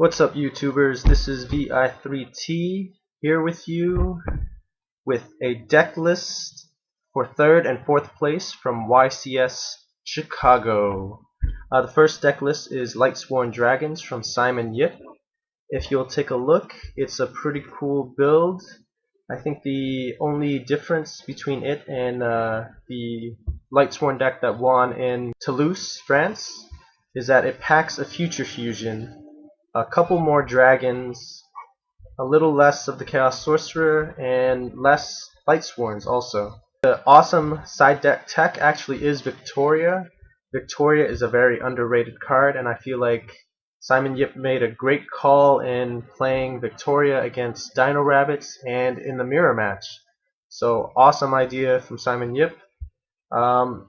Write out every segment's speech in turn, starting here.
What's up, YouTubers? This is vi3t here with you with a deck list for 3rd and 4th place from YCS Chicago. The first deck list is Lightsworn Dragons from Simon Yip. If you'll take a look, it's a pretty cool build. I think the only difference between it and the Lightsworn deck that won in Toulouse, France, is that it packs a Future Fusion, a couple more dragons, a little less of the Chaos Sorcerer, and less Lightsworns also. The awesome side deck tech actually is Victoria. Victoria is a very underrated card, and I feel like Simon Yip made a great call in playing Victoria against Dino-Rabbits and in the mirror match. So awesome idea from Simon Yip. I'm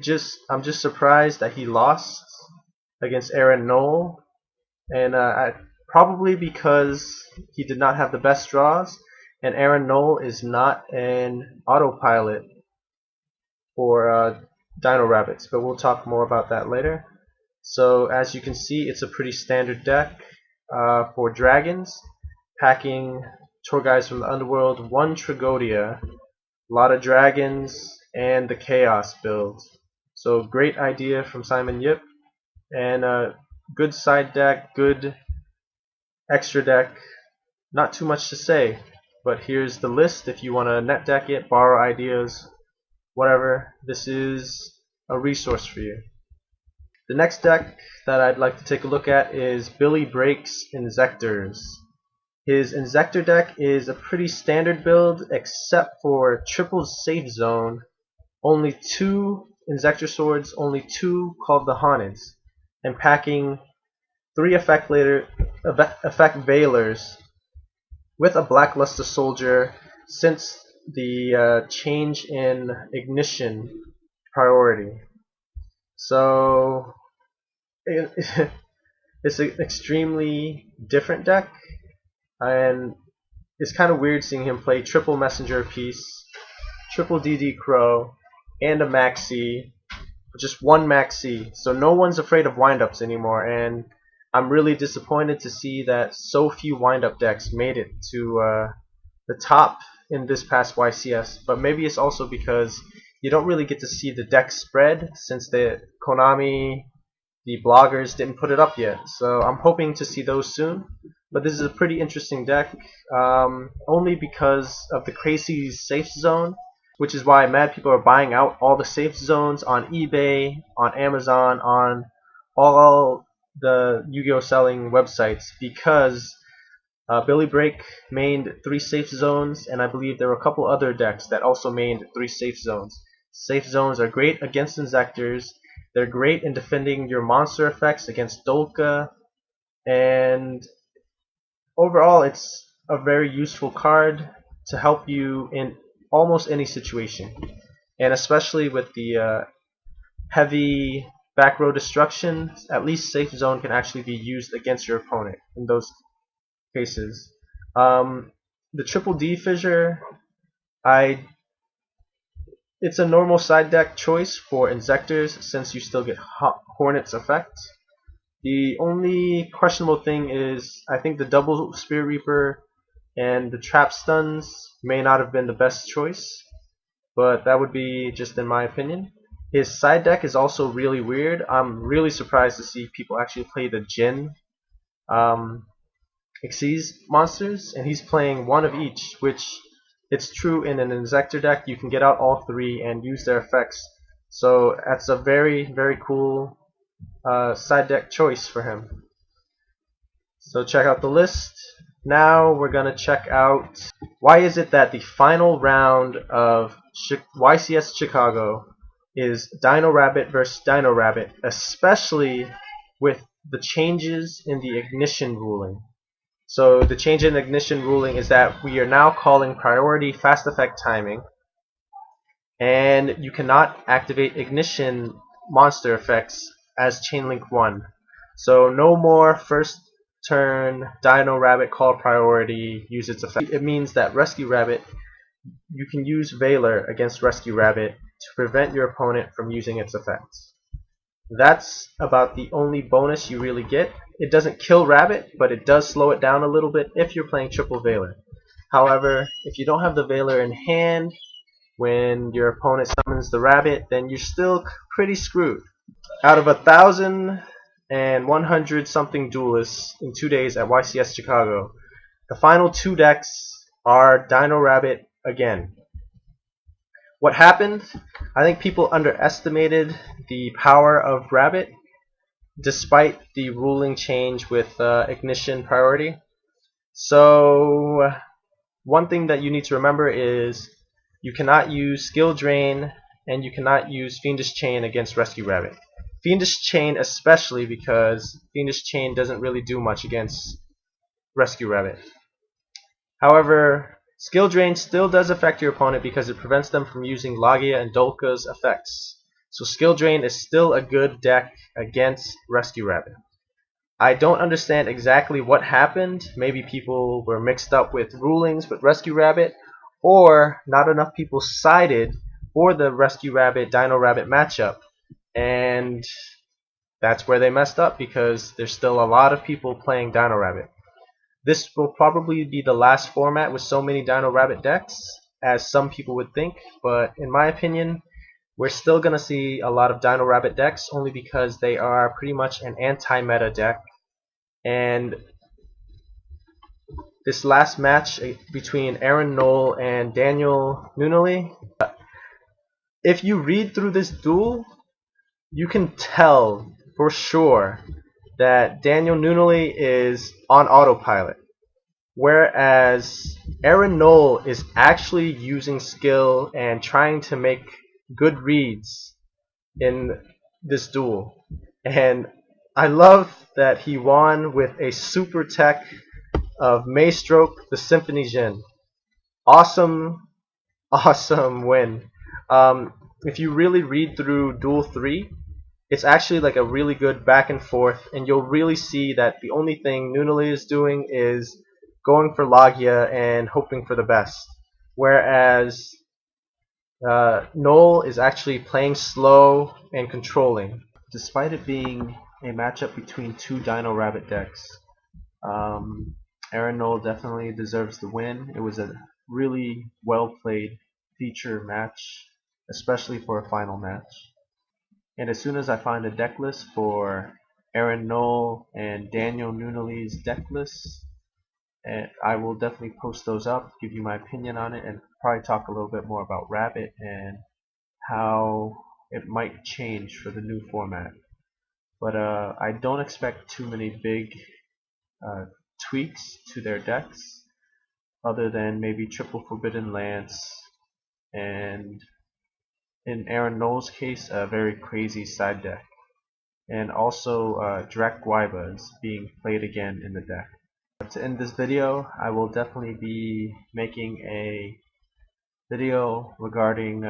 just surprised that he lost against Aaron Knoll, and probably because he did not have the best draws, and Aaron Knoll is not an autopilot for Dino-Rabbits, but we'll talk more about that later. So as you can see, it's a pretty standard deck for dragons, packing Tour Guides from the Underworld, 1 Tragodia, a lot of dragons, and the Chaos build. So great idea from Simon Yip, and good side deck, good extra deck. Not too much to say, but here's the list if you want to net deck it, borrow ideas, whatever. This is a resource for you. The next deck that I'd like to take a look at is Billy Break's Inzectors. His Inzector deck is a pretty standard build except for triple safe zone, only 2 Inzector swords, only 2 called the Haunted, and packing 3 effect Veilers with a Blackluster Soldier since the change in ignition priority. So it's an extremely different deck, and it's kind of weird seeing him play triple Messenger Piece, triple DD Crow, and a Maxi, just 1 Maxi. So no one's afraid of windups anymore, and I'm really disappointed to see that so few windup decks made it to the top in this past YCS. But maybe it's also because you don't really get to see the deck spread since the Konami, the bloggers, didn't put it up yet. So I'm hoping to see those soon. But this is a pretty interesting deck, only because of the crazy safe zone, which is why mad people are buying out all the safe zones on eBay, on Amazon, on all the Yu-Gi-Oh selling websites, because Billy Break mained 3 safe zones, and I believe there were a couple other decks that also mained 3 safe zones. Safe zones are great against Inzectors. They're great in defending your monster effects against Dolka, and overall it's a very useful card to help you in almost any situation, and especially with the heavy back row destruction, at least safe zone can actually be used against your opponent in those cases. The triple D Fissure, it's a normal side deck choice for Inzectors since you still get Hornet's effect. The only questionable thing is I think the double Spirit Reaper and the trap stuns may not have been the best choice, but that would be just in my opinion. His side deck is also really weird. I'm really surprised to see people actually play the Jin Xyz monsters, and he's playing 1 of each, which it's true in an Inzector deck you can get out all 3 and use their effects. So that's a very, very cool side deck choice for him. So check out the list. Now we're going to check out why is it that the final round of YCS Chicago is Dino-Rabbit versus Dino-Rabbit, especially with the changes in the ignition ruling. So the change in ignition ruling is that we are now calling priority fast effect timing, and you cannot activate ignition monster effects as Chainlink 1. So no more first turn Dino-Rabbit call priority, use its effect. It means that Rescue Rabbit, you can use Veiler against Rescue Rabbit to prevent your opponent from using its effects. That's about the only bonus you really get. It doesn't kill Rabbit, but it does slow it down a little bit if you're playing triple Veiler. However, if you don't have the Veiler in hand when your opponent summons the Rabbit, then you're still pretty screwed. Out of 1,100 something duelists in 2 days at YCS Chicago, the final 2 decks are Dino-Rabbit again. What happened? I think people underestimated the power of Rabbit despite the ruling change with ignition priority. So one thing that you need to remember is you cannot use Skill Drain and you cannot use Fiendish Chain against Rescue Rabbit. Fiendish Chain especially, because Fiendish Chain doesn't really do much against Rescue Rabbit. However, Skill Drain still does affect your opponent because it prevents them from using Lagia and Dolka's effects. So Skill Drain is still a good deck against Rescue Rabbit. I don't understand exactly what happened. Maybe people were mixed up with rulings with Rescue Rabbit, or not enough people sided for the Rescue Rabbit Dino-Rabbit matchup, and that's where they messed up because there's still a lot of people playing Dino-Rabbit. This will probably be the last format with so many Dino-Rabbit decks as some people would think, but in my opinion we're still going to see a lot of Dino-Rabbit decks only because they are pretty much an anti-meta deck. And this last match between Aaron Knoll and Daniel Nunnally, if you read through this duel, you can tell for sure that Daniel Nunnally is on autopilot, whereas Aaron Knoll is actually using skill and trying to make good reads in this duel. And I love that he won with a super tech of Maystroke the Symphony Jin. Awesome win. If you really read through Duel 3, it's actually like a really good back and forth, and you'll really see that the only thing Nunnally is doing is going for Lagia and hoping for the best, whereas Knoll is actually playing slow and controlling. Despite it being a matchup between 2 Dino-Rabbit decks, Aaron Knoll definitely deserves the win. It was a really well played feature match, especially for a final match. And as soon as I find a deck list for Aaron Knoll and Daniel Nunnally's deck lists, I will definitely post those up, give you my opinion on it, and probably talk a little bit more about Rabbit and how it might change for the new format. But I don't expect too many big tweaks to their decks, other than maybe triple Forbidden Lance, and in Aaron Knoll's case, a very crazy side deck. And also Drek Guaiba is being played again in the deck. To end this video, I will definitely be making a video regarding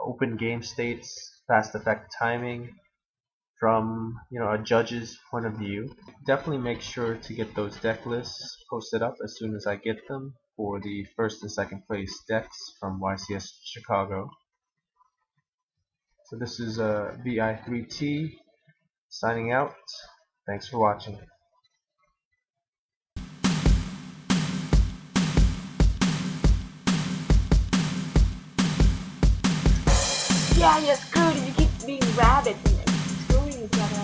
open game states, fast effect timing from a judge's point of view. Definitely make sure to get those deck lists posted up as soon as I get them for the first and second place decks from YCS Chicago. So this is vi3t signing out. Thanks for watching. Yeah, you're screwed if you keep being rabbits and screwing each other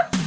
up.